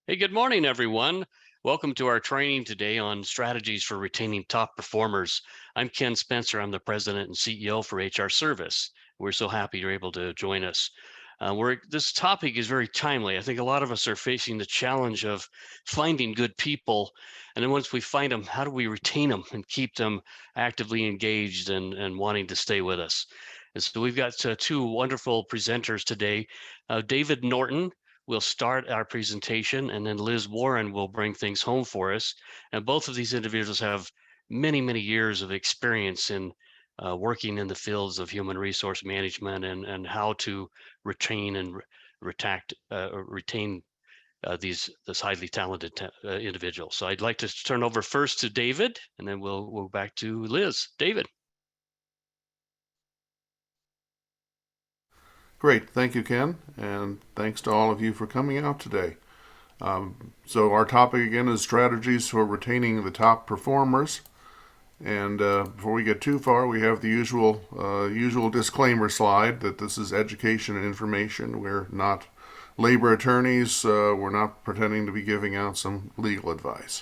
Hey, good morning, everyone. Welcome to our training today on strategies for retaining top performers. I'm Ken Spencer. I'm the president and CEO for HR Service. We're so happy you're able to join us. This topic is very timely. I think a lot of us are facing the challenge of finding good people. And then once we find them, how do we retain them and keep them actively engaged and wanting to stay with us? And so we've got two wonderful presenters today. David Norton will start our presentation, and then Liz Warren will bring things home for us. And both of these individuals have many, many years of experience in working in the fields of human resource management and how to retain and retain this highly talented individual. So I'd like to turn over first to David, and then we'll go back to Liz. David. Great. Thank you, Ken. And thanks to all of you for coming out today. So, our topic again is strategies for retaining the top performers. And before we get too far, we have the usual disclaimer slide that this is education and information. We're not labor attorneys. We're not pretending to be giving out some legal advice.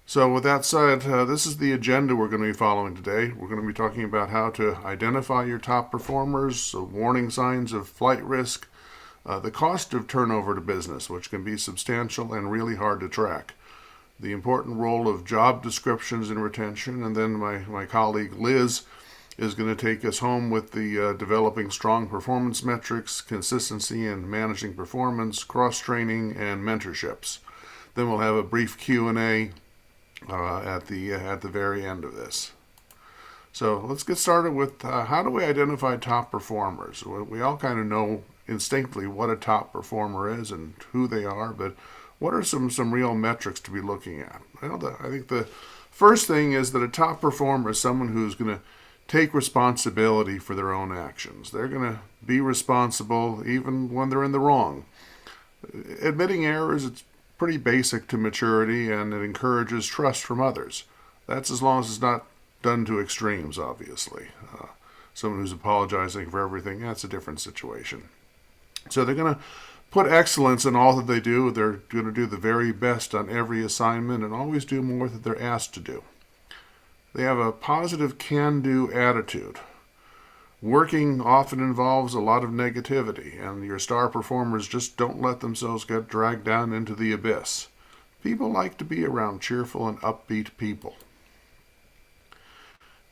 So, with that said, this is the agenda we're going to be following today. We're going to be talking about how to identify your top performers, warning signs of flight risk, the cost of turnover to business, which can be substantial and really hard to track, the important role of job descriptions in retention, and then my colleague Liz is going to take us home with the developing strong performance metrics, consistency in managing performance, cross-training, and mentorships. Then we'll have a brief Q&A at the very end of this. So let's get started with how do we identify top performers? We all kind of know instinctively what a top performer is and who they are, but what are some real metrics to be looking at? Well, I think the first thing is that a top performer is someone who's going to take responsibility for their own actions. They're going to be responsible even when they're in the wrong. Admitting errors, it's pretty basic to maturity, and it encourages trust from others. That's as long as it's not done to extremes, obviously. Someone who's apologizing for everything, that's a different situation. So they're going to put excellence in all that they do. They're going to do the very best on every assignment and always do more than they're asked to do. They have a positive can-do attitude. Working often involves a lot of negativity, and your star performers just don't let themselves get dragged down into the abyss. People like to be around cheerful and upbeat people.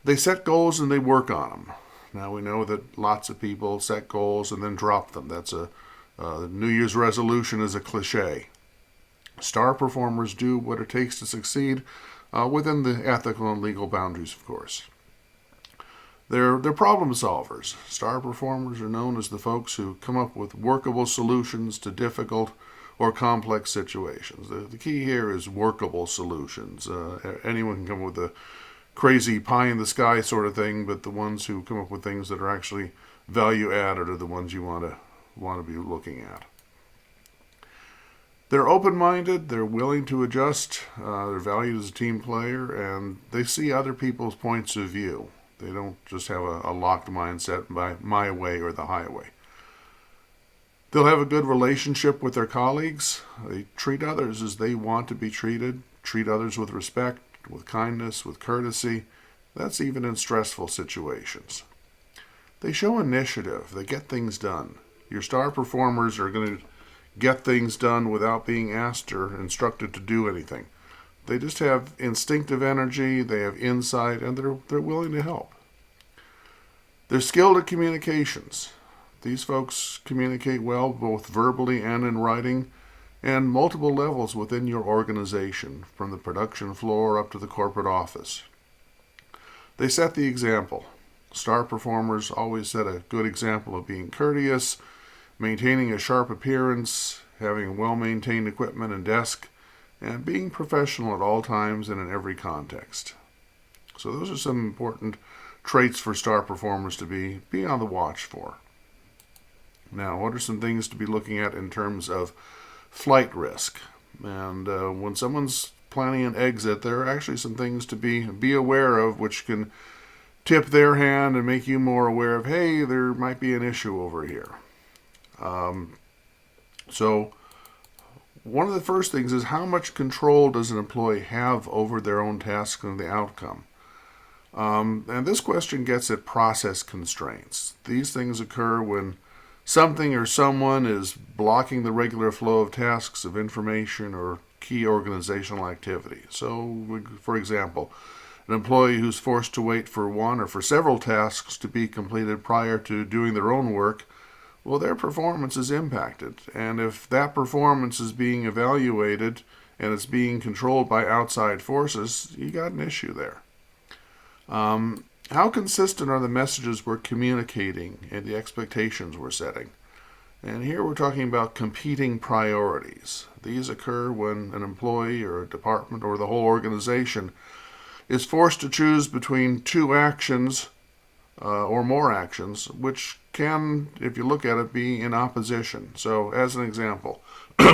They set goals and they work on them. Now we know that lots of people set goals and then drop them. That's a New Year's resolution is a cliche. Star performers do what it takes to succeed within the ethical and legal boundaries, of course. They're problem solvers. Star performers are known as the folks who come up with workable solutions to difficult or complex situations. The key here is workable solutions. Anyone can come up with a crazy pie in the sky sort of thing, but the ones who come up with things that are actually value added are the ones you want to be looking at. They're open-minded, they're willing to adjust, they're valued as a team player, and they see other people's points of view. They don't just have a locked mindset by my way or the highway. They'll have a good relationship with their colleagues. They treat others as they want to be treated, treat others with respect, with kindness, with courtesy. That's even in stressful situations. They show initiative. They get things done. Your star performers are going to get things done without being asked or instructed to do anything. They just have instinctive energy, they have insight, and they're willing to help. They're skilled at communications. These folks communicate well both verbally and in writing, and multiple levels within your organization, from the production floor up to the corporate office. They set the example. Star performers always set a good example of being courteous, maintaining a sharp appearance, having well-maintained equipment and desk, and being professional at all times and in every context. So those are some important traits for star performers to be on the watch for. Now, what are some things to be looking at in terms of flight risk? And when someone's planning an exit, there are actually some things to be aware of which can tip their hand and make you more aware of, hey, there might be an issue over here. So one of the first things is how much control does an employee have over their own task and the outcome? And this question gets at process constraints. These things occur when something or someone is blocking the regular flow of tasks, of information, or key organizational activity. So, for example, an employee who's forced to wait for one or for several tasks to be completed prior to doing their own work, well, their performance is impacted. And if that performance is being evaluated and it's being controlled by outside forces, you got an issue there. How consistent are the messages we're communicating and the expectations we're setting? And here we're talking about competing priorities. These occur when an employee or a department or the whole organization is forced to choose between two actions or more actions, which can, if you look at it, be in opposition. So, as an example,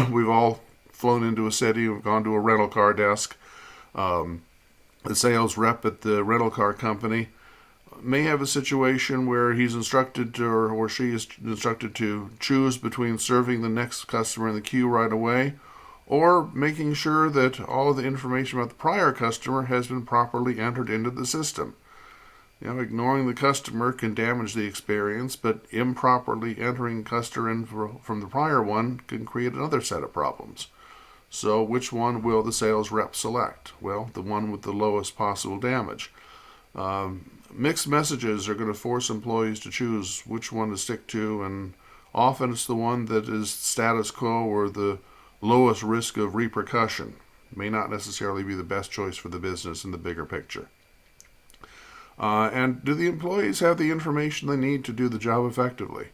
we've all flown into a city, we've gone to a rental car desk. The sales rep at the rental car company may have a situation where he's instructed to, or she is instructed to choose between serving the next customer in the queue right away or making sure that all of the information about the prior customer has been properly entered into the system. Ignoring the customer can damage the experience, but improperly entering customer info from the prior one can create another set of problems. So which one will the sales rep select? Well, the one with the lowest possible damage. Mixed messages are going to force employees to choose which one to stick to, and often it's the one that is status quo or the lowest risk of repercussion. May not necessarily be the best choice for the business in the bigger picture. And do the employees have the information they need to do the job effectively?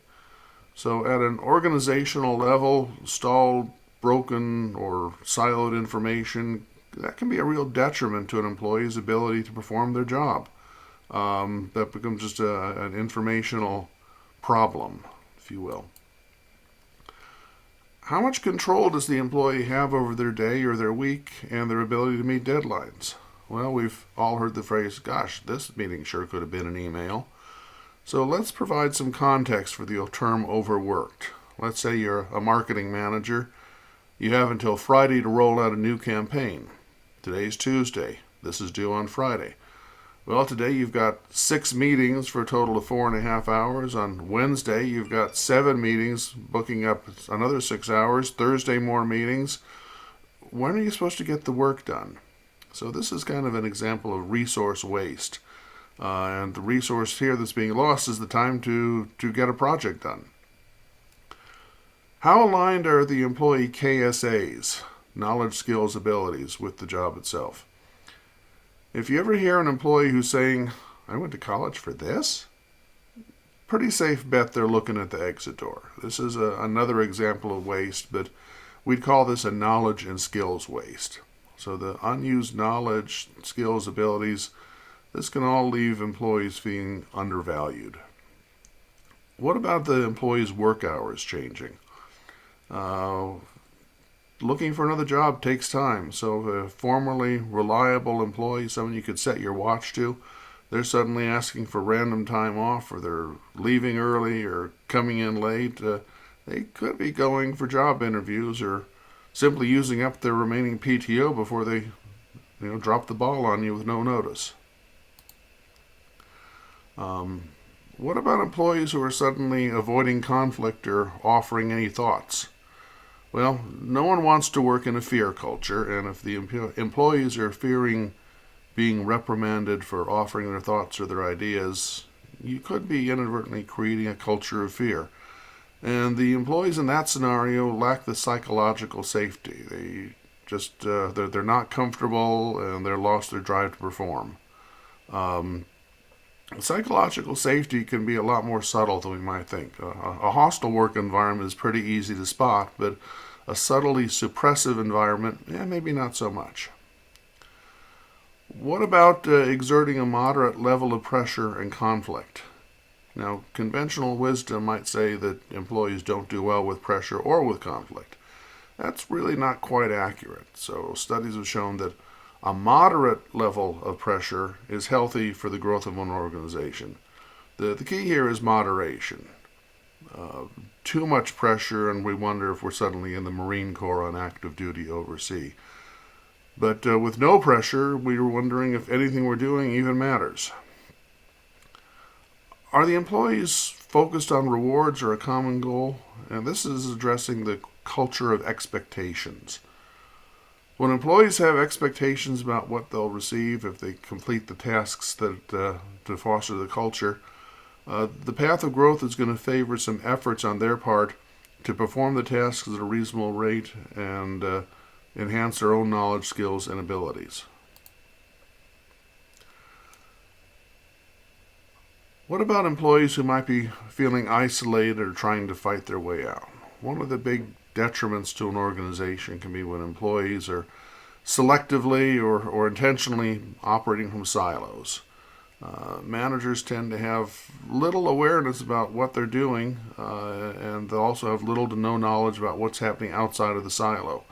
So at an organizational level, stalled, broken, or siloed information, that can be a real detriment to an employee's ability to perform their job. That becomes just an informational problem, if you will. How much control does the employee have over their day or their week and their ability to meet deadlines? Well, we've all heard the phrase, gosh, this meeting sure could have been an email. So let's provide some context for the term overworked. Let's say you're a marketing manager. You have until Friday to roll out a new campaign. Today's Tuesday. This is due on Friday. Well, today you've got 6 meetings for a total of 4.5 hours. On Wednesday, you've got 7 meetings, booking up another 6 hours. Thursday, more meetings. When are you supposed to get the work done? So this is kind of an example of resource waste. And the resource here that's being lost is the time to get a project done. How aligned are the employee KSAs, knowledge, skills, abilities, with the job itself? If you ever hear an employee who's saying, I went to college for this, pretty safe bet they're looking at the exit door. This is another example of waste, but we'd call this a knowledge and skills waste. So the unused knowledge, skills, abilities, this can all leave employees feeling undervalued. What about the employees' work hours changing? Looking for another job takes time. So if a formerly reliable employee, someone you could set your watch to, they're suddenly asking for random time off, or they're leaving early or coming in late, they could be going for job interviews or simply using up their remaining PTO before they drop the ball on you with no notice. What about employees who are suddenly avoiding conflict or offering any thoughts? Well, no one wants to work in a fear culture, and if the employees are fearing being reprimanded for offering their thoughts or their ideas, you could be inadvertently creating a culture of fear. And the employees in that scenario lack the psychological safety. They just, they're not comfortable and they're lost their drive to perform. Psychological safety can be a lot more subtle than we might think. A hostile work environment is pretty easy to spot, but a subtly suppressive environment, maybe not so much. What about exerting a moderate level of pressure and conflict? Now, conventional wisdom might say that employees don't do well with pressure or with conflict. That's really not quite accurate. So studies have shown that a moderate level of pressure is healthy for the growth of an organization. The key here is moderation. too much pressure and we wonder if we're suddenly in the Marine Corps on active duty overseas. But with no pressure, we were wondering if anything we're doing even matters. Are the employees focused on rewards or a common goal? And this is addressing the culture of expectations. When employees have expectations about what they'll receive if they complete the tasks that to foster the culture, the path of growth is going to favor some efforts on their part to perform the tasks at a reasonable rate and enhance their own knowledge, skills, and abilities. What about employees who might be feeling isolated or trying to fight their way out? One of the big detriments to an organization can be when employees are selectively or intentionally operating from silos. Managers tend to have little awareness about what they're doing, and they also have little to no knowledge about what's happening outside of the silo.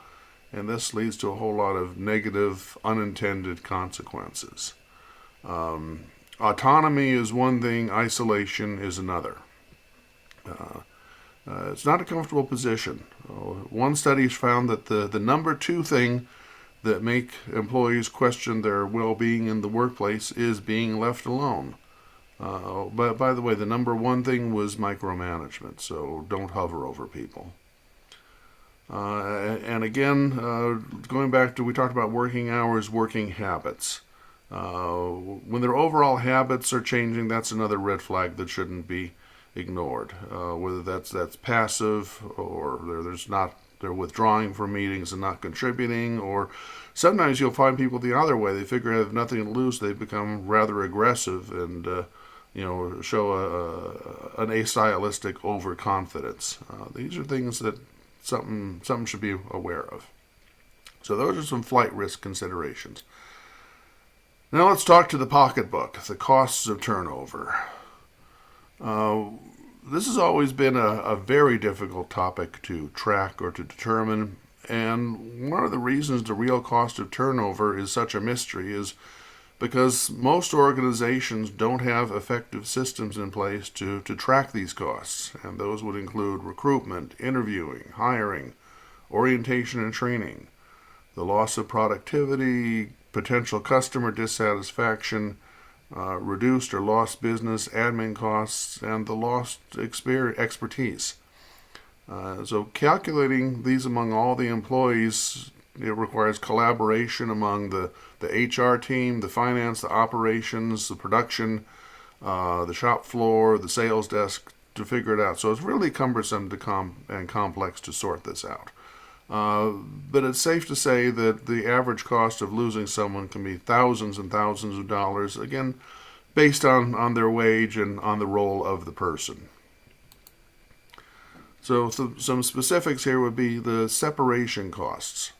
And this leads to a whole lot of negative, unintended consequences. Autonomy is one thing, isolation is another. It's not a comfortable position. One study found that the number two thing that make employees question their well-being in the workplace is being left alone. But by the way, the number one thing was micromanagement, so don't hover over people. And again, going back to, we talked about working hours, working habits. When their overall habits are changing, that's another red flag that shouldn't be ignored. Whether that's passive or they're withdrawing from meetings and not contributing, or sometimes you'll find people the other way. They figure they have nothing to lose. They become rather aggressive and show an astylistic overconfidence. These are things that something should be aware of. So those are some flight risk considerations. Now let's talk to the pocketbook, the costs of turnover. This has always been a very difficult topic to track or to determine, and one of the reasons the real cost of turnover is such a mystery is because most organizations don't have effective systems in place to track these costs, and those would include recruitment, interviewing, hiring, orientation and training, the loss of productivity, potential customer dissatisfaction, reduced or lost business admin costs, and the lost expertise. So calculating these among all the employees, it requires collaboration among the HR team, the finance, the operations, the production, the shop floor, the sales desk to figure it out. So it's really cumbersome and complex to sort this out. But it's safe to say that the average cost of losing someone can be thousands and thousands of dollars, again, based on their wage and on the role of the person. So some specifics here would be the separation costs.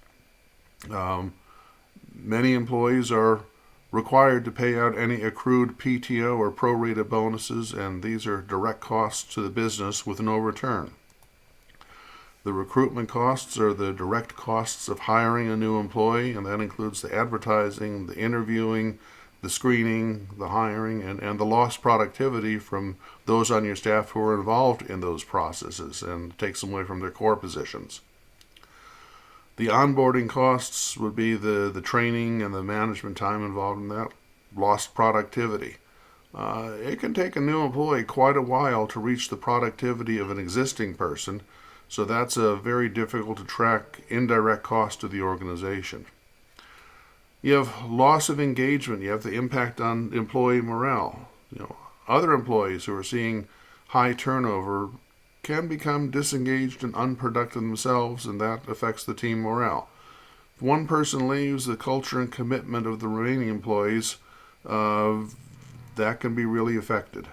Many employees are required to pay out any accrued PTO or prorated bonuses, and these are direct costs to the business with no return. The recruitment costs are the direct costs of hiring a new employee, and that includes the advertising, the interviewing, the screening, the hiring, and the lost productivity from those on your staff who are involved in those processes and takes them away from their core positions. The onboarding costs would be the training and the management time involved in that, lost productivity. It can take a new employee quite a while to reach the productivity of an existing person, so that's a very difficult to track indirect cost to the organization. You have loss of engagement. You have the impact on employee morale. Other employees who are seeing high turnover can become disengaged and unproductive themselves, and that affects the team morale. If one person leaves, the culture and commitment of the remaining employees, that can be really affected.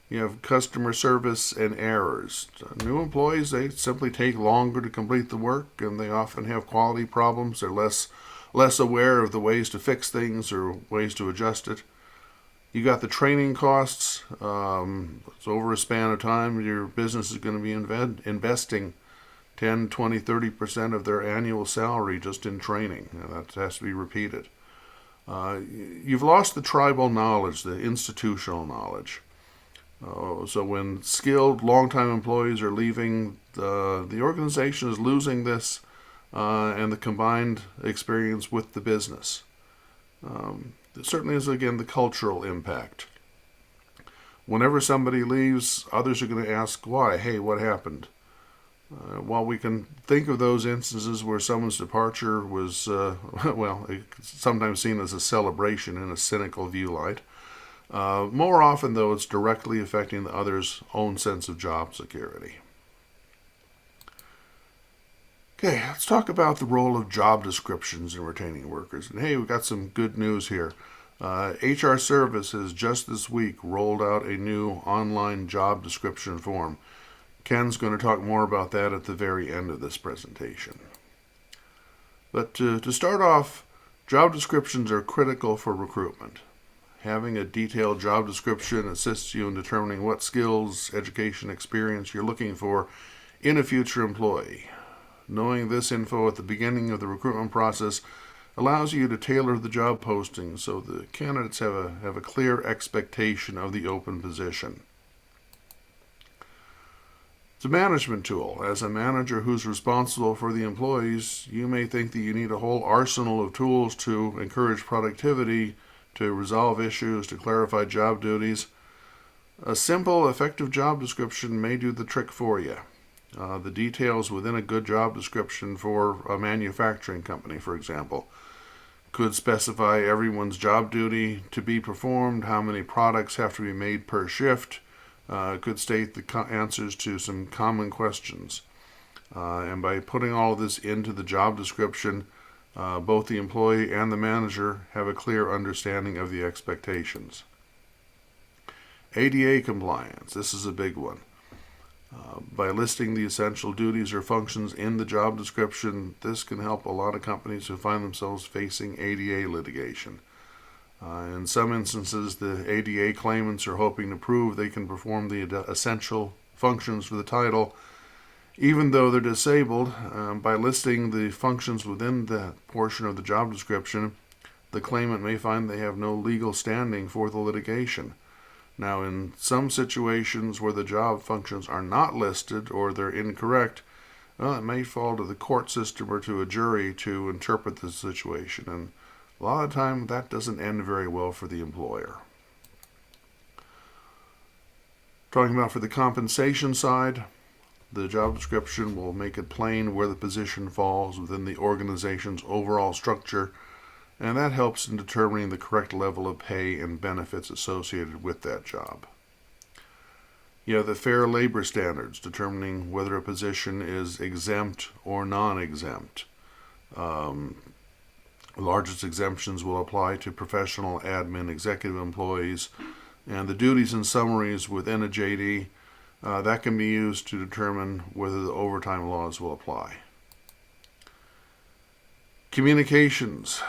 You have customer service and errors. New employees, they simply take longer to complete the work, and they often have quality problems. They're less aware of the ways to fix things or ways to adjust it. You got the training costs. So over a span of time, your business is going to be investing 10, 20, 30% of their annual salary just in training. That has to be repeated. You've lost the tribal knowledge, the institutional knowledge. So when skilled, long-time employees are leaving, the organization is losing this and the combined experience with the business. It certainly is, again, the cultural impact. Whenever somebody leaves, others are going to ask why. Hey, what happened? While we can think of those instances where someone's departure was, well, sometimes seen as a celebration in a cynical viewlight, more often, though, it's directly affecting the other's own sense of job security. Okay, let's talk about the role of job descriptions in retaining workers. And hey, we've got some good news here. HR Services just this week rolled out a new online job description form. Ken's going to talk more about that at the very end of this presentation. But to start off, job descriptions are critical for recruitment. Having a detailed job description assists you in determining what skills, education, experience you're looking for in a future employee. Knowing this info at the beginning of the recruitment process allows you to tailor the job posting so the candidates have a clear expectation of the open position. It's a management tool. As a manager who's responsible for the employees, you may think that you need a whole arsenal of tools to encourage productivity, to resolve issues, to clarify job duties. A simple, effective job description may do the trick for you. The details within a good job description for a manufacturing company, for example, could specify everyone's job duty to be performed, how many products have to be made per shift, could state the answers to some common questions. And by putting all of this into the job description, both the employee and the manager have a clear understanding of the expectations. ADA compliance, this is a big one. By listing the essential duties or functions in the job description, this can help a lot of companies who find themselves facing ADA litigation. In some instances, the ADA claimants are hoping to prove they can perform the essential functions for the title, even though they're disabled. By listing the functions within that portion of the job description, the claimant may find they have no legal standing for the litigation. Now, in some situations where the job functions are not listed or they're incorrect, well, it may fall to the court system or to a jury to interpret the situation, and a lot of the time that doesn't end very well for the employer. Talking about for the compensation side, the job description will make it plain where the position falls within the organization's overall structure, and that helps in determining the correct level of pay and benefits associated with that job. You have the fair labor standards, determining whether a position is exempt or non-exempt. The largest exemptions will apply to professional, admin, executive employees, and the duties and summaries within a JD, that can be used to determine whether the overtime laws will apply. Communications.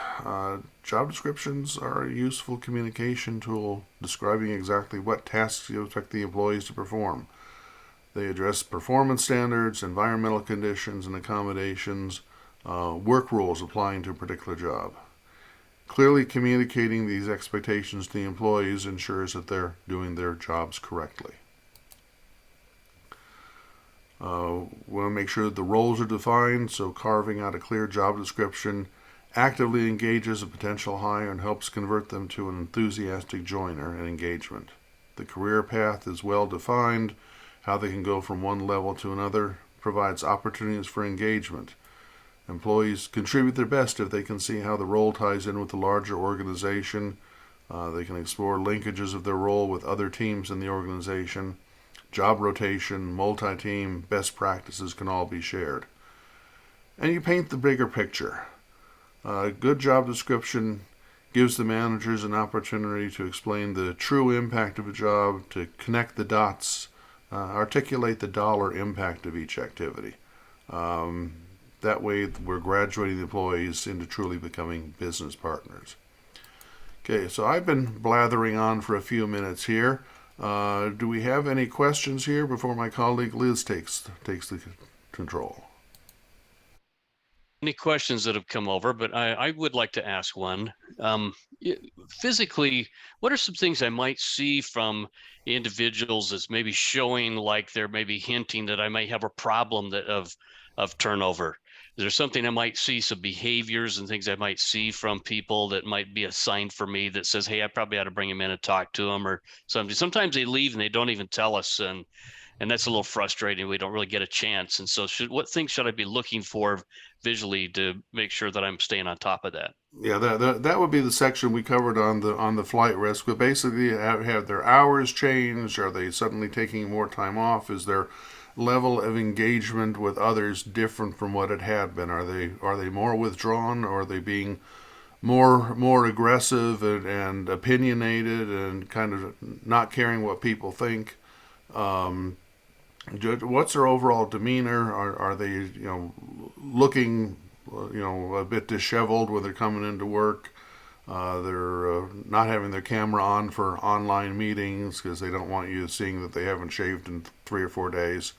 Job descriptions are a useful communication tool describing exactly what tasks you expect the employees to perform. They address performance standards, environmental conditions and accommodations, work rules applying to a particular job. Clearly communicating these expectations to the employees ensures that they're doing their jobs correctly. We want to make sure that the roles are defined, so carving out a clear job description actively engages a potential hire and helps convert them to an enthusiastic joiner and engagement. The career path is well defined. How they can go from one level to another provides opportunities for engagement. Employees contribute their best if they can see how the role ties in with the larger organization. They can explore linkages of their role with other teams in the organization. Job rotation, multi-team, best practices can all be shared. And you paint the bigger picture. A good job description gives the managers an opportunity to explain the true impact of a job, to connect the dots, articulate the dollar impact of each activity. That way we're graduating the employees into truly becoming business partners. Okay, so I've been blathering on for a few minutes here. Do we have any questions here before my colleague Liz takes the control? any questions that have come over, but I would like to ask one. Um, Physically, what are some things I might see from individuals that's maybe showing like they're maybe hinting that I may have a problem that of turnover? Is there something I might see, some behaviors and things I might see from people that might be a sign for me that says, hey, I probably ought to bring them in and talk to them or something? Sometimes they leave and they don't even tell us, and that's a little frustrating. We don't really get a chance. And so what things should I be looking for visually to make sure that I'm staying on top of that? Yeah, that would be the section we covered on the flight risk. But basically, have their hours changed? Are they suddenly taking more time off? Is their level of engagement with others different from what it had been? Are they more withdrawn? Or are they being more aggressive and opinionated and kind of not caring what people think? Um, what's their overall demeanor? Are they looking a bit disheveled when they're coming into work? They're not having their camera on for online meetings because they don't want you seeing that they haven't shaved in 3 or 4 days.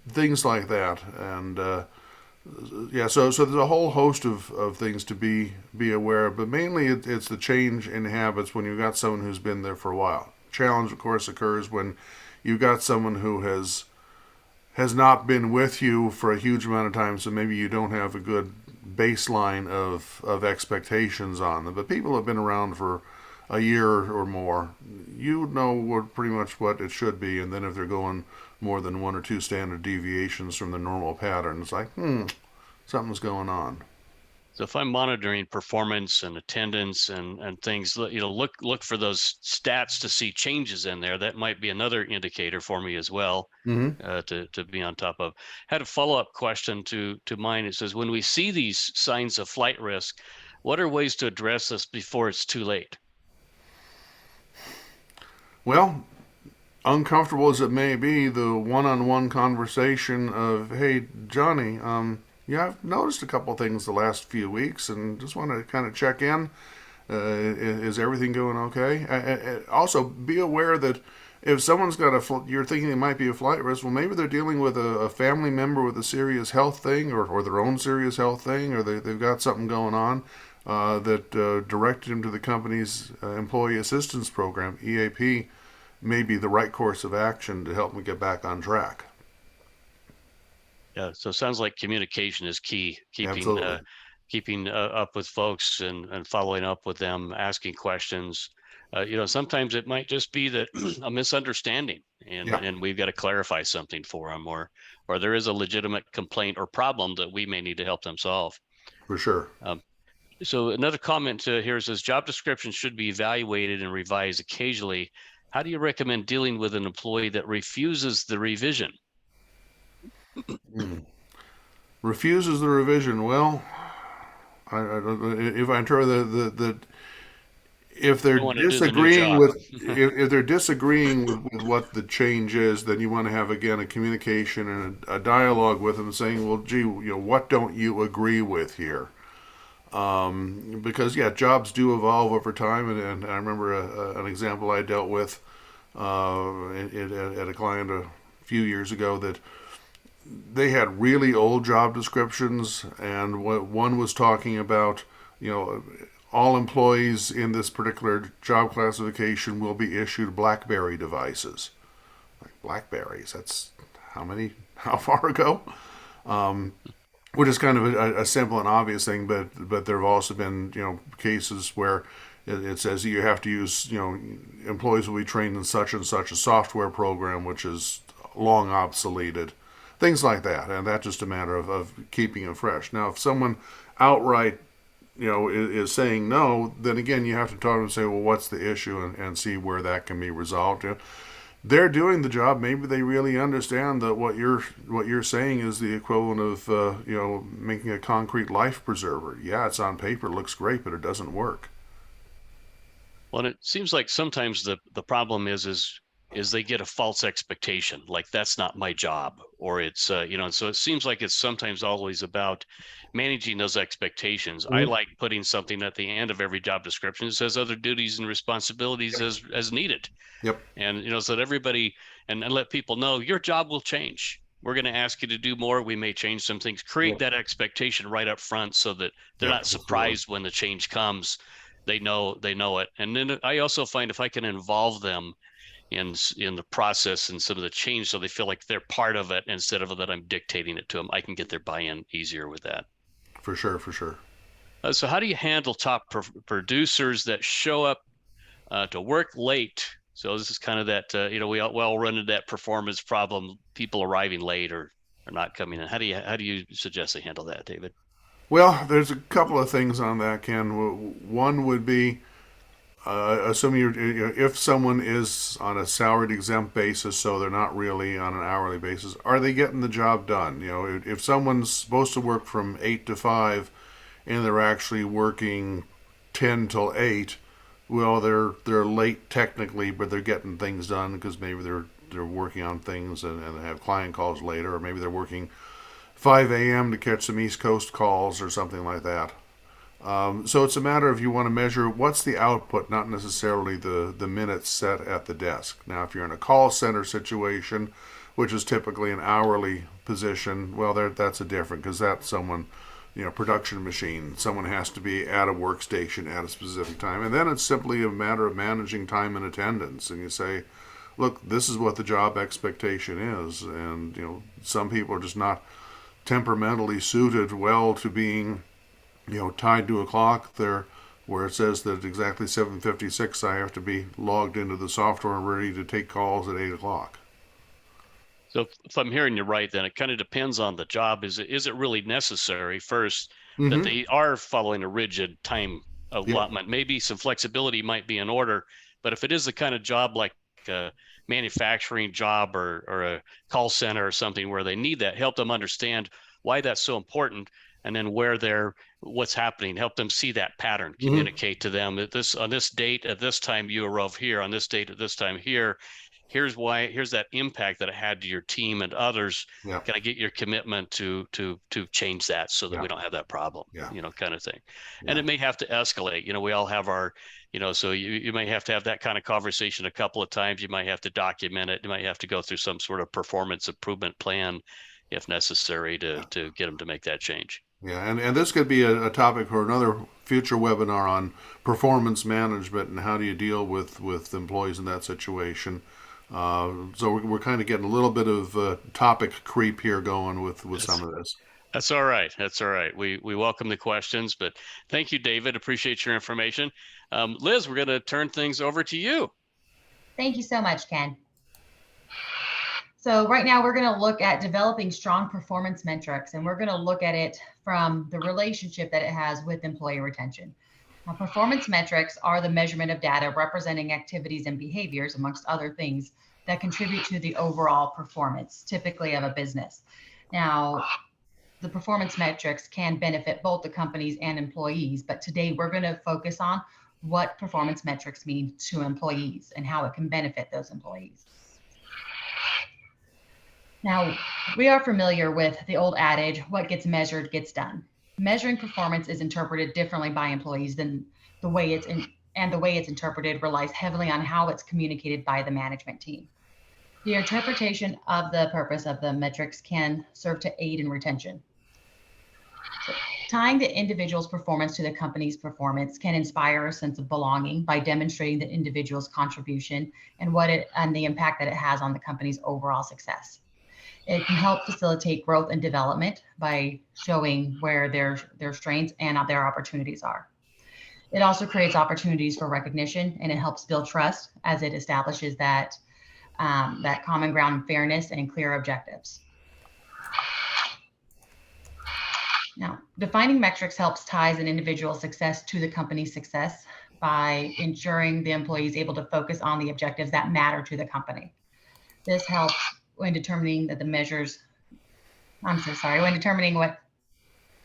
Things like that, and yeah. So there's a whole host of things to be aware of, but mainly it's the change in habits when you've got someone who's been there for a while. Challenge, of course, occurs when you've got someone who has not been with you for a huge amount of time, so maybe you don't have a good baseline of expectations on them. But people have been around for a year or more, you know pretty much what it should be, and then if they're going more than 1 or 2 standard deviations from the normal pattern, it's like, something's going on. So if I'm monitoring performance and attendance and things, look for those stats to see changes in there. That might be another indicator for me as well, Mm-hmm. to be on top of. Had a follow-up question to mine. It says, when we see these signs of flight risk, what are ways to address this before it's too late? Well, uncomfortable as it may be, the one-on-one conversation of, "Hey, Johnny, yeah, I've noticed a couple things the last few weeks, and just want to kind of check in. Is everything going okay?" Also, be aware that if someone's got you're thinking it might be a flight risk. Well, maybe they're dealing with a family member with a serious health thing, or their own serious health thing, or they've got something going on. That directed them to the company's employee assistance program, EAP, may be the right course of action to help them get back on track. Yeah, so it sounds like communication is key. Absolutely. Keeping up with folks and following up with them, asking questions. Sometimes it might just be that a misunderstanding, and Yeah, and we've got to clarify something for them, or there is a legitimate complaint or problem that we may need to help them solve. for sure. Um, so another comment here says job descriptions should be evaluated and revised occasionally. How do you recommend dealing with an employee that refuses the revision? Mm. Refuses the revision. Well, if I interpret the if they're Don't want to do the new disagreeing job. with if they're disagreeing with what the change is, then you want to have again a communication and a dialogue with them, saying, "Well, gee, what don't you agree with here?" Because yeah, jobs do evolve over time, and I remember an example I dealt with at a client a few years ago that they had really old job descriptions, and what one was talking about, you know, all employees in this particular job classification will be issued BlackBerry devices. Like Blackberries, that's how far ago? Which is kind of a simple and obvious thing, but there have also been cases where it says you have to use employees will be trained in such and such a software program, which is long obsoleted, things like that, and that's just a matter of keeping it fresh. Now, if someone outright is saying no, then again you have to talk to them and say, well, what's the issue, and see where that can be resolved. They're doing the job. Maybe they really understand that what you're saying is the equivalent of making a concrete life preserver. Yeah, it's on paper, it looks great, but it doesn't work. Well, it seems like sometimes the problem is they get a false expectation, like that's not my job, or it's and so it seems like it's sometimes always about managing those expectations. I Mm-hmm. like putting something at the end of every job description that says other duties and responsibilities as needed, Yep. and so that everybody and let people know your job will change. we're going to ask you to do more. We may change some things. Create that expectation right up front so that they're not surprised when the change comes. They know it. And then I also find if I can involve them in the process and some of the change so they feel like they're part of it instead of that I'm dictating it to them, I can get their buy-in easier with that. For sure, for sure. So how do you handle top producers that show up to work late? So this is kind of that, we all run into that performance problem, people arriving late or not coming in. How do you suggest they handle that, David? Well, there's a couple of things on that, Ken. One would be assuming if someone is on a salaried exempt basis, so they're not really on an hourly basis, are they getting the job done? If someone's supposed to work from 8 to 5 and they're actually working 10 till 8, well, they're late technically, but they're getting things done because maybe they're working on things and they have client calls later, or maybe they're working 5 a.m. to catch some East Coast calls or something like that. So it's a matter of you want to measure what's the output, not necessarily the minutes set at the desk. Now, if you're in a call center situation, which is typically an hourly position, well, that's a different because that's someone, production machine. Someone has to be at a workstation at a specific time. And then it's simply a matter of managing time and attendance. And you say, look, this is what the job expectation is. And, some people are just not temperamentally suited well to being tied to a clock there where it says that exactly 7:56 I have to be logged into the software and ready to take calls at 8 o'clock. So if I'm hearing you right, then it kind of depends on the job. Is it really necessary first that they are following a rigid time allotment? Maybe some flexibility might be in order, but if it is the kind of job like a manufacturing job or a call center or something where they need that, help them understand why that's so important. And then what's happening, help them see that pattern, communicate to them that on this date at this time you arrive here, on this date at this time here. Here's that impact that it had to your team and others. Yeah. Can I get your commitment to change that so that we don't have that problem? Yeah. Kind of thing. Yeah. And it may have to escalate. We all have our, so you may have to have that kind of conversation a couple of times. You might have to document it. You might have to go through some sort of performance improvement plan if necessary to get them to make that change. Yeah, and this could be a topic for another future webinar on performance management and how do you deal with employees in that situation. So we're kind of getting a little bit of topic creep here going with some of this. That's all right. That's all right. We welcome the questions, but thank you, David. Appreciate your information. Liz, we're going to turn things over to you. Thank you so much, Ken. So right now we're going to look at developing strong performance metrics, and we're going to look at it from the relationship that it has with employee retention. Now, performance metrics are the measurement of data representing activities and behaviors, amongst other things, that contribute to the overall performance, typically of a business. Now, the performance metrics can benefit both the companies and employees, but today we're going to focus on what performance metrics mean to employees and how it can benefit those employees. Now, we are familiar with the old adage, what gets measured gets done. Measuring performance is interpreted differently by employees than the way it's interpreted relies heavily on how it's communicated by the management team. The interpretation of the purpose of the metrics can serve to aid in retention. So, tying the individual's performance to the company's performance can inspire a sense of belonging by demonstrating the individual's contribution and the impact that it has on the company's overall success. It can help facilitate growth and development by showing where their strengths and their opportunities are. It also creates opportunities for recognition, and it helps build trust as it establishes that common ground, fairness, and clear objectives. Now, defining metrics helps ties an individual's success to the company's success by ensuring the employee is able to focus on the objectives that matter to the company. This helps when determining what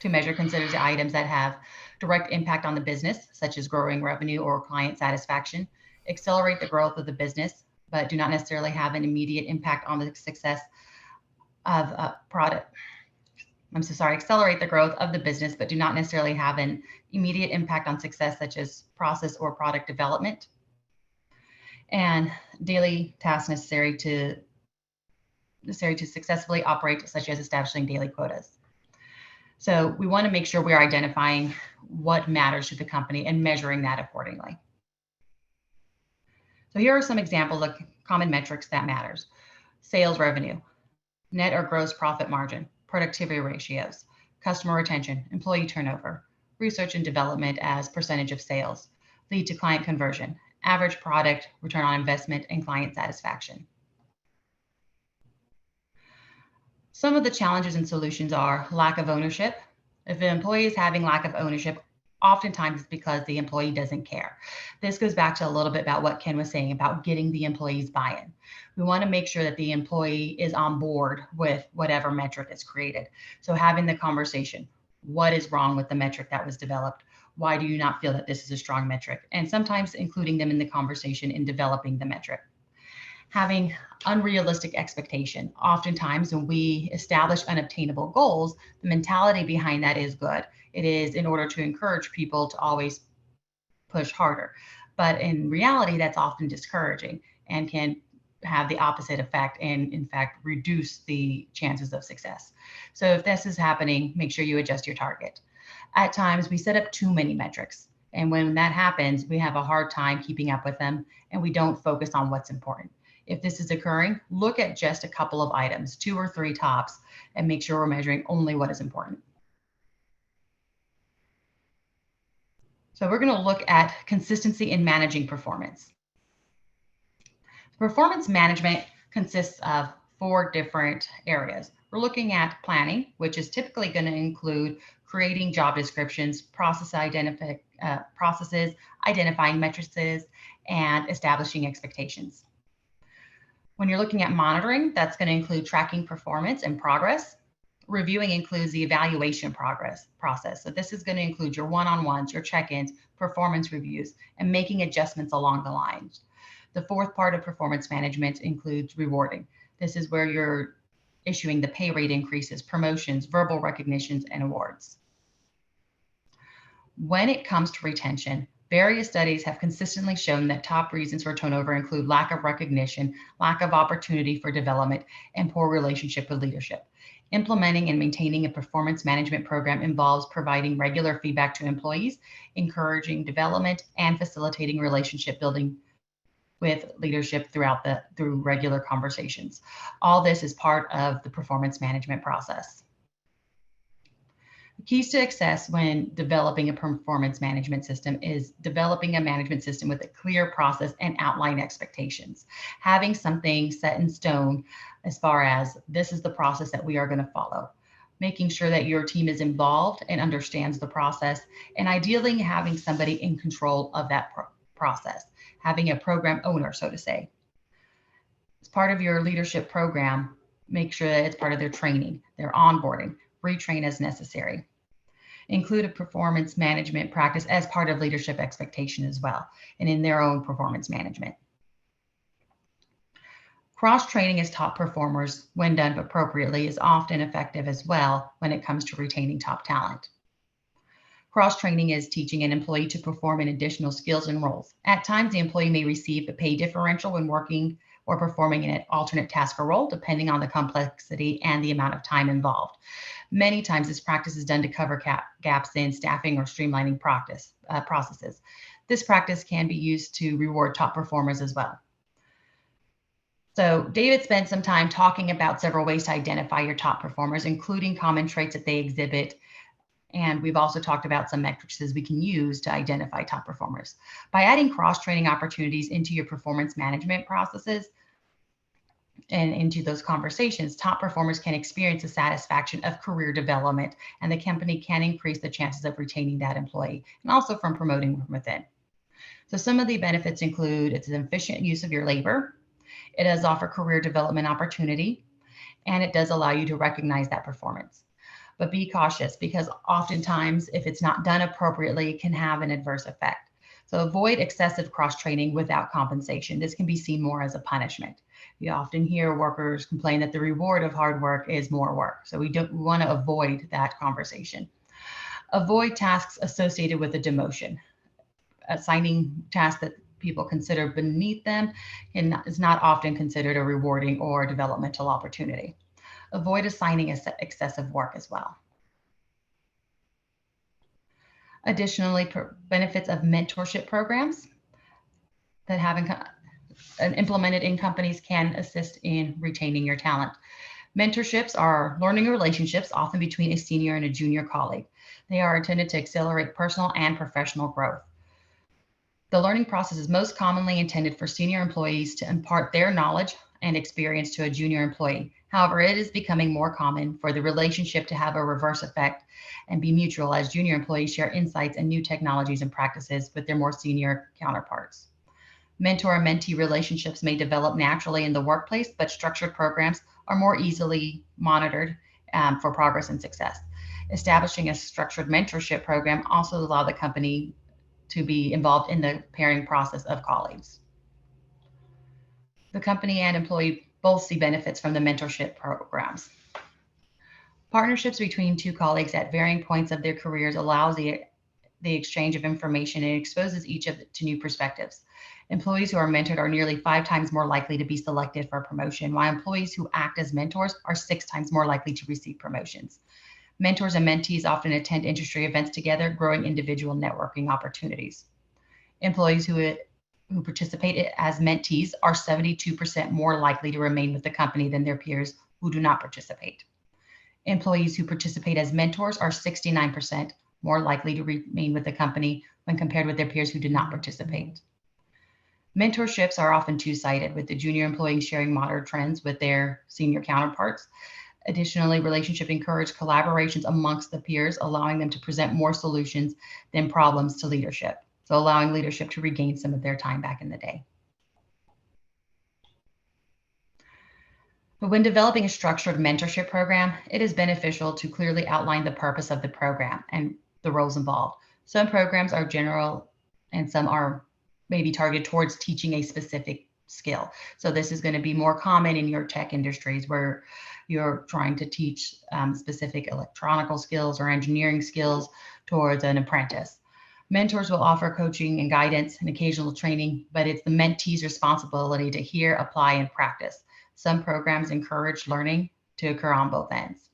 to measure, considers the items that have direct impact on the business, such as growing revenue or client satisfaction, accelerate the growth of the business, but do not necessarily have an immediate impact on the success of a product. Accelerate the growth of the business, but do not necessarily have an immediate impact on success, such as process or product development, and daily tasks necessary to necessary to successfully operate, such as establishing daily quotas. So we want to make sure we're identifying what matters to the company and measuring that accordingly. So here are some examples of common metrics that matters. Sales revenue, net or gross profit margin, productivity ratios, customer retention, employee turnover, research and development as percentage of sales, lead to client conversion, average product return on investment, and client satisfaction. Some of the challenges and solutions are lack of ownership. If an employee is having lack of ownership, oftentimes it's because the employee doesn't care. This goes back to a little bit about what Ken was saying about getting the employee's buy-in. We want to make sure that the employee is on board with whatever metric is created. So having the conversation, what is wrong with the metric that was developed? Why do you not feel that this is a strong metric? And sometimes including them in the conversation in developing the metric. Having unrealistic expectation. Oftentimes when we establish unobtainable goals, the mentality behind that is good. It is in order to encourage people to always push harder. But in reality, that's often discouraging and can have the opposite effect and in fact reduce the chances of success. So if this is happening, make sure you adjust your target. At times we set up too many metrics. And when that happens, we have a hard time keeping up with them and we don't focus on what's important. If this is occurring, look at just a couple of items, 2 or 3 tops, and make sure we're measuring only what is important. So we're going to look at consistency in managing performance. Performance management consists of 4 different areas. We're looking at planning, which is typically going to include creating job descriptions, processes, identifying matrices, and establishing expectations. When you're looking at monitoring, that's going to include tracking performance and progress. Reviewing includes the evaluation process. So this is going to include your one-on-ones, your check-ins, performance reviews, and making adjustments along the lines. The 4th part of performance management includes rewarding. This is where you're issuing the pay rate increases, promotions, verbal recognitions, and awards. When it comes to retention, various studies have consistently shown that top reasons for turnover include lack of recognition, lack of opportunity for development, and poor relationship with leadership. Implementing and maintaining a performance management program involves providing regular feedback to employees, encouraging development, and facilitating relationship building with leadership through regular conversations. All this is part of the performance management process. The keys to success when developing a performance management system is developing a management system with a clear process and outline expectations. Having something set in stone as far as this is the process that we are going to follow. Making sure that your team is involved and understands the process, and ideally having somebody in control of that process. Having a program owner, so to say. As part of your leadership program, make sure that it's part of their training, their onboarding, retrain as necessary. Include a performance management practice as part of leadership expectation as well, and in their own performance management. Cross-training as top performers, when done appropriately, is often effective as well when it comes to retaining top talent. Cross-training is teaching an employee to perform in additional skills and roles. At times, the employee may receive a pay differential when working or performing in an alternate task or role, depending on the complexity and the amount of time involved. Many times, this practice is done to cover gaps in staffing or streamlining processes. This practice can be used to reward top performers as well. So David spent some time talking about several ways to identify your top performers, including common traits that they exhibit. And we've also talked about some metrics we can use to identify top performers. By adding cross-training opportunities into your performance management processes and into those conversations, top performers can experience the satisfaction of career development, and the company can increase the chances of retaining that employee and also from promoting from within. So some of the benefits include it's an efficient use of your labor. It does offer career development opportunity, and it does allow you to recognize that performance. But be cautious, because oftentimes if it's not done appropriately, it can have an adverse effect. So avoid excessive cross-training without compensation. This can be seen more as a punishment. You often hear workers complain that the reward of hard work is more work. So we want to avoid that conversation. Avoid tasks associated with a demotion. Assigning tasks that people consider beneath them and is not often considered a rewarding or developmental opportunity. Avoid assigning excessive work as well. Additionally, benefits of mentorship programs that have implemented in companies can assist in retaining your talent. Mentorships are learning relationships, often between a senior and a junior colleague. They are intended to accelerate personal and professional growth. The learning process is most commonly intended for senior employees to impart their knowledge and experience to a junior employee. However, it is becoming more common for the relationship to have a reverse effect and be mutual as junior employees share insights and new technologies and practices with their more senior counterparts. Mentor and mentee relationships may develop naturally in the workplace, but structured programs are more easily monitored for progress and success. Establishing a structured mentorship program also allows the company to be involved in the pairing process of colleagues. The company and employee both see benefits from the mentorship programs. Partnerships between two colleagues at varying points of their careers allows the exchange of information and exposes each to new perspectives. Employees who are mentored are nearly 5 times more likely to be selected for a promotion, while employees who act as mentors are 6 times more likely to receive promotions. Mentors and mentees often attend industry events together, growing individual networking opportunities. Employees who participate as mentees are 72% more likely to remain with the company than their peers who do not participate. Employees who participate as mentors are 69% more likely to remain with the company when compared with their peers who did not participate. Mentorships are often two-sided, with the junior employees sharing modern trends with their senior counterparts. Additionally, relationships encourage collaborations amongst the peers, allowing them to present more solutions than problems to leadership. So allowing leadership to regain some of their time back in the day. But when developing a structured mentorship program, it is beneficial to clearly outline the purpose of the program and the roles involved. Some programs are general and some are maybe targeted towards teaching a specific skill. So this is going to be more common in your tech industries where you're trying to teach specific electronical skills or engineering skills towards an apprentice. Mentors will offer coaching and guidance and occasional training, but it's the mentee's responsibility to hear, apply, and practice. Some programs encourage learning to occur on both ends.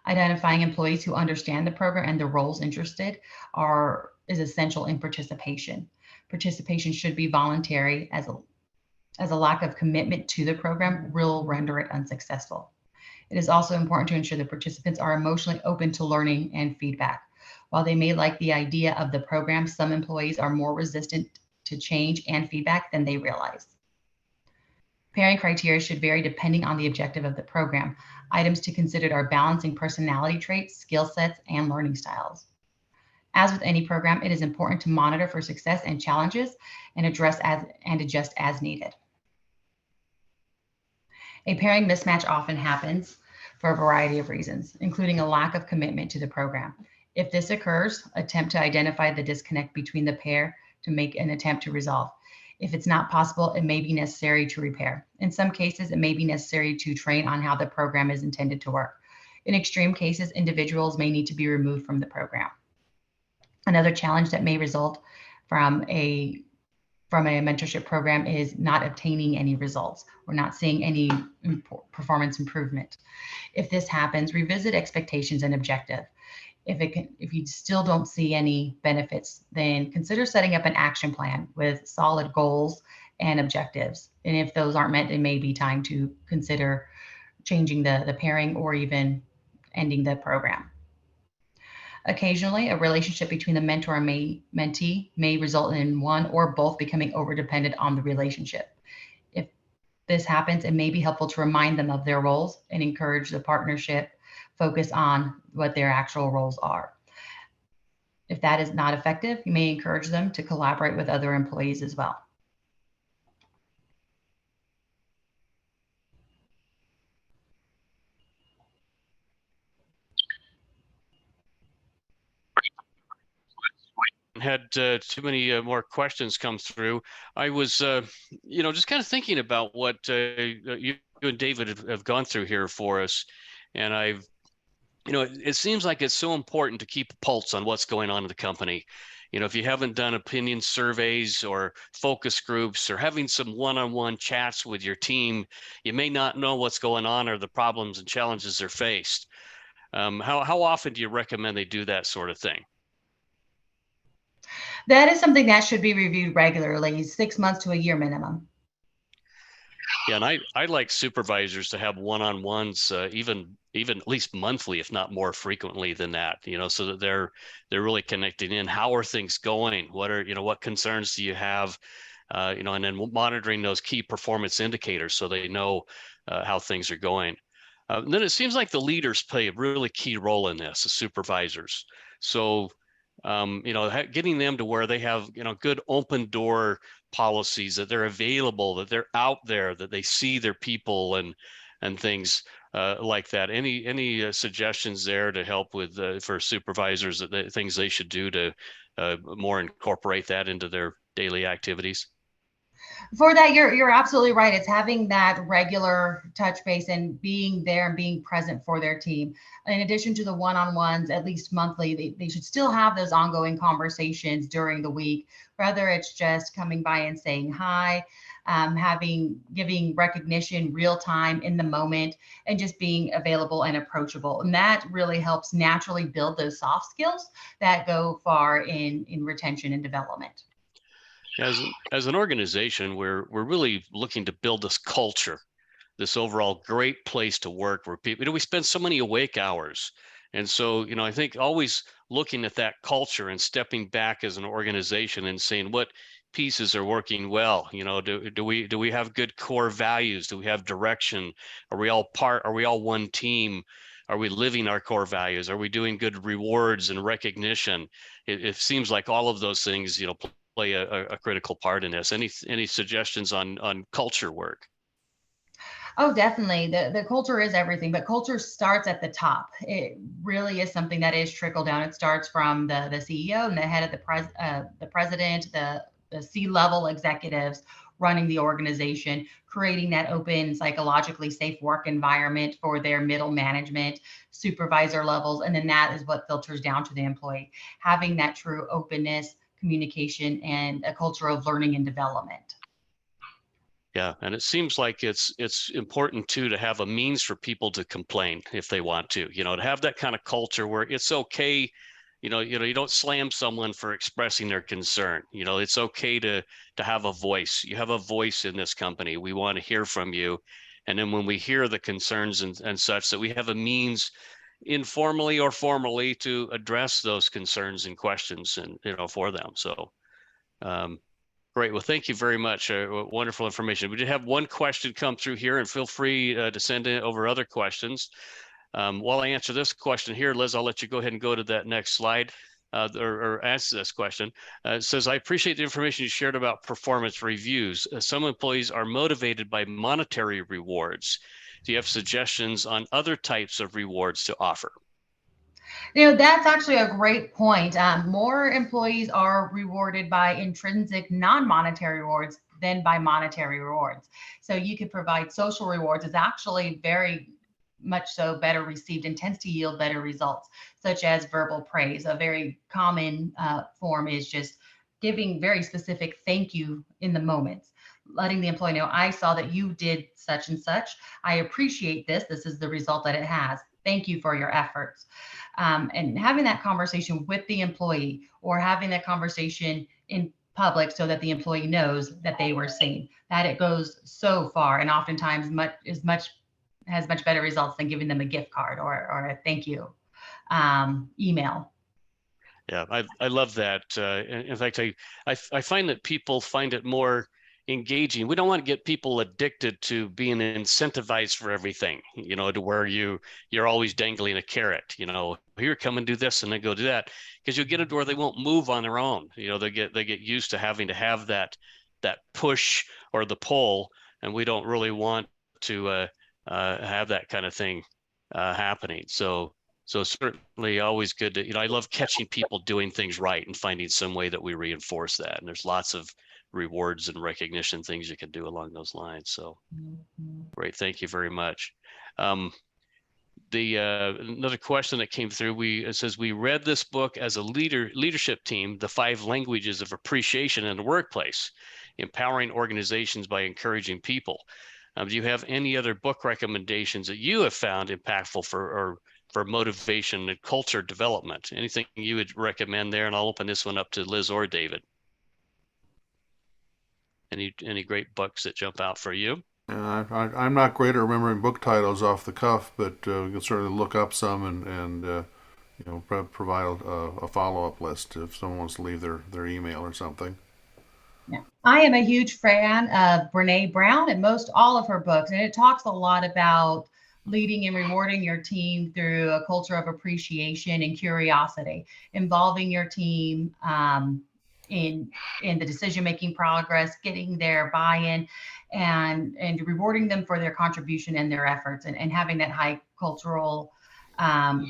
Identifying employees who understand the program and the roles interested is essential in participation. Participation should be voluntary, as a lack of commitment to the program will render it unsuccessful. It is also important to ensure that participants are emotionally open to learning and feedback. While they may like the idea of the program, some employees are more resistant to change and feedback than they realize. Pairing criteria should vary depending on the objective of the program. Items to consider are balancing personality traits, skill sets, and learning styles. As with any program, it is important to monitor for success and challenges and adjust as needed. A pairing mismatch often happens for a variety of reasons, including a lack of commitment to the program. If this occurs, attempt to identify the disconnect between the pair to make an attempt to resolve. If it's not possible, it may be necessary to repair. In some cases, it may be necessary to train on how the program is intended to work. In extreme cases, individuals may need to be removed from the program. Another challenge that may result from a mentorship program is not obtaining any results or not seeing any performance improvement. If this happens, revisit expectations and objective. If you still don't see any benefits, then consider setting up an action plan with solid goals and objectives. And if those aren't met, it may be time to consider changing the pairing or even ending the program. Occasionally, a relationship between the mentor and mentee may result in one or both becoming overdependent on the relationship. If this happens, it may be helpful to remind them of their roles and encourage the partnership focus on what their actual roles are. If that is not effective, you may encourage them to collaborate with other employees as well. Had too many more questions come through. I was, just kind of thinking about what you and David have gone through here for us. And it seems like it's so important to keep a pulse on what's going on in the company. You know, if you haven't done opinion surveys or focus groups or having some one-on-one chats with your team, you may not know what's going on or the problems and challenges they're faced. How often do you recommend they do that sort of thing? That is something that should be reviewed regularly, 6 months to a year minimum. Yeah, and I'd like supervisors to have one-on-ones, even at least monthly, if not more frequently than that, you know, so that they're really connecting in. How are things going? What are, you know, what concerns do you have? You know, and then monitoring those key performance indicators so they know how things are going. Then it seems like the leaders play a really key role in this, the supervisors. So, you know, getting them to where they have, you know, good open door policies, that they're available, that they're out there, that they see their people and things like that. Any suggestions there to help with for supervisors, that things they should do to more incorporate that into their daily activities? For that, you're absolutely right. It's having that regular touch base and being there and being present for their team. In addition to the one-on-ones, at least monthly, they should still have those ongoing conversations during the week, whether it's just coming by and saying hi, giving recognition real time in the moment, and just being available and approachable. And that really helps naturally build those soft skills that go far in retention and development. As an organization, we're really looking to build this culture, this overall great place to work where people, you know, we spend so many awake hours. And so, you know, I think always looking at that culture and stepping back as an organization and saying what pieces are working well. You know, do we have good core values? Do we have direction? Are we all one team? Are we living our core values? Are we doing good rewards and recognition? It seems like all of those things, you know, play a critical part in this. Any suggestions on culture work? Oh, definitely. The culture is everything, but culture starts at the top. It really is something that is trickle down. It starts from the CEO and the head of the president, the C-level executives running the organization, creating that open, psychologically safe work environment for their middle management, supervisor levels, and then that is what filters down to the employee. Having that true openness, communication, and a culture of learning and development. Yeah, and it seems like it's important too to have a means for people to complain if they want to, you know, to have that kind of culture where it's okay, you don't slam someone for expressing their concern. You know, it's okay to have a voice. You have a voice in this company. We want to hear from you. And then when we hear the concerns and such, that we have a means informally or formally to address those concerns and questions and, you know, for them. So um, great. Well, thank you very much. Wonderful information. We did have one question come through here, and feel free to send in over other questions. While I answer this question here, Liz, I'll let you go ahead and go to that next slide or answer this question. It says, I appreciate the information you shared about performance reviews. Some employees are motivated by monetary rewards. Do you have suggestions on other types of rewards to offer? That's actually a great point. More employees are rewarded by intrinsic non-monetary rewards than by monetary rewards. So you could provide social rewards is actually very much so better received and tends to yield better results, such as verbal praise. A very common form is just giving very specific thank you in the moments, letting the employee know, I saw that you did such and such. I appreciate this. This is the result that it has. Thank you for your efforts. And having that conversation with the employee or having that conversation in public so that the employee knows that they were seen, that it goes so far and oftentimes has much better results than giving them a gift card or a thank you email. Yeah, I love that. In fact, I find that people find it more engaging. We don't want to get people addicted to being incentivized for everything, you know, to where you're always dangling a carrot, you know, here, come and do this and then go do that, because you'll get it where they won't move on their own. You know, they get used to having to have that push or the pull, and we don't really want to have that kind of thing happening. So certainly always good to, you know, I love catching people doing things right and finding some way that we reinforce that. And there's lots of rewards and recognition things you can do along those lines. So great. Thank you very much. Another question that came through, it says, we read this book as a leadership team, The 5 Languages of Appreciation in the Workplace, Empowering Organizations by Encouraging People. Do you have any other book recommendations that you have found impactful for motivation and culture development? Anything you would recommend there? And I'll open this one up to Liz or David. Any great books that jump out for you? I'm not great at remembering book titles off the cuff, but we can certainly look up some and provide a follow-up list if someone wants to leave their email or something. Yeah. I am a huge fan of Brene Brown and most all of her books, and it talks a lot about leading and rewarding your team through a culture of appreciation and curiosity, involving your team in the decision-making progress, getting their buy-in, and rewarding them for their contribution and their efforts, and having that high cultural of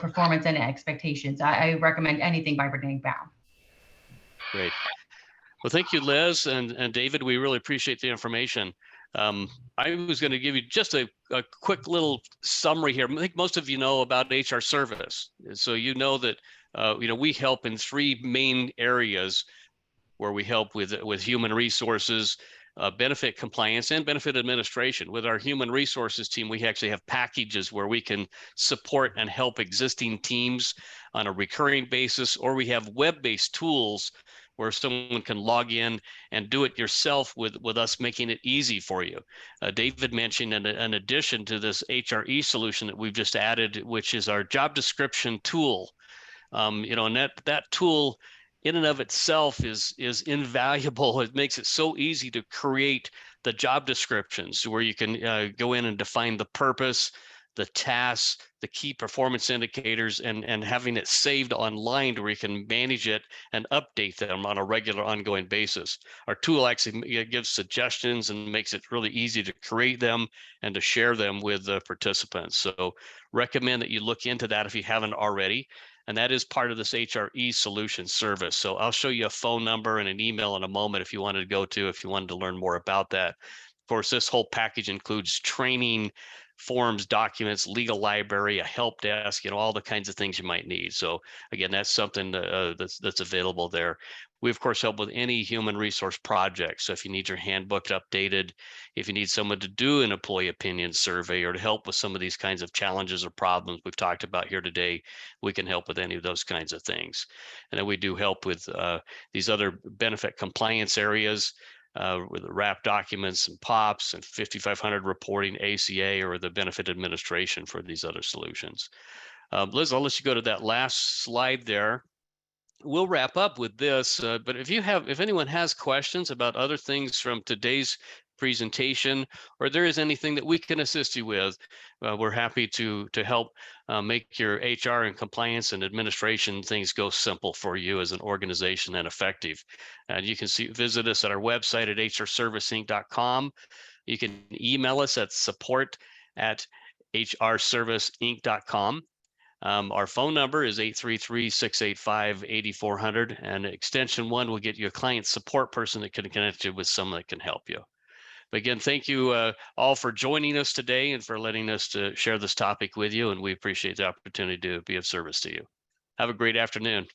performance and expectations. I recommend anything by Brene Brown. Great. Well, thank you, Liz and David. We really appreciate the information. I was going to give you just a quick little summary here. I think most of you know about HR Service. So you know that we help in 3 main areas where we help with human resources, benefit compliance, and benefit administration. With our human resources team, we actually have packages where we can support and help existing teams on a recurring basis, or we have web-based tools where someone can log in and do it yourself with us making it easy for you. David mentioned in addition to this HRE solution that we've just added, which is our job description tool. And that tool in and of itself is invaluable. It makes it so easy to create the job descriptions where you can go in and define the purpose, the tasks, the key performance indicators, and having it saved online to where you can manage it and update them on a regular ongoing basis. Our tool actually gives suggestions and makes it really easy to create them and to share them with the participants. So recommend that you look into that if you haven't already. And that is part of this HRE solution service. So I'll show you a phone number and an email in a moment if you wanted to learn more about that. Of course, this whole package includes training, forms, documents, legal library, a help desk, all the kinds of things you might need. So again, that's something that's available there. We, of course, help with any human resource project. So if you need your handbook updated, if you need someone to do an employee opinion survey or to help with some of these kinds of challenges or problems we've talked about here today, we can help with any of those kinds of things. And then we do help with these other benefit compliance areas, with the wrap documents and POPs and 5500 reporting, ACA, or the benefit administration for these other solutions. Liz, I'll let you go to that last slide there. We'll wrap up with this, but if anyone has questions about other things from today's presentation, or there is anything that we can assist you with, we're happy to help make your HR and compliance and administration things go simple for you as an organization and effective. And you can visit us at our website at hrserviceinc.com. You can email us at support@hrserviceinc.com. Our phone number is 833-685-8400, and extension 1 will get you a client support person that can connect you with someone that can help you. But again, thank you all for joining us today and for letting us to share this topic with you, and we appreciate the opportunity to be of service to you. Have a great afternoon.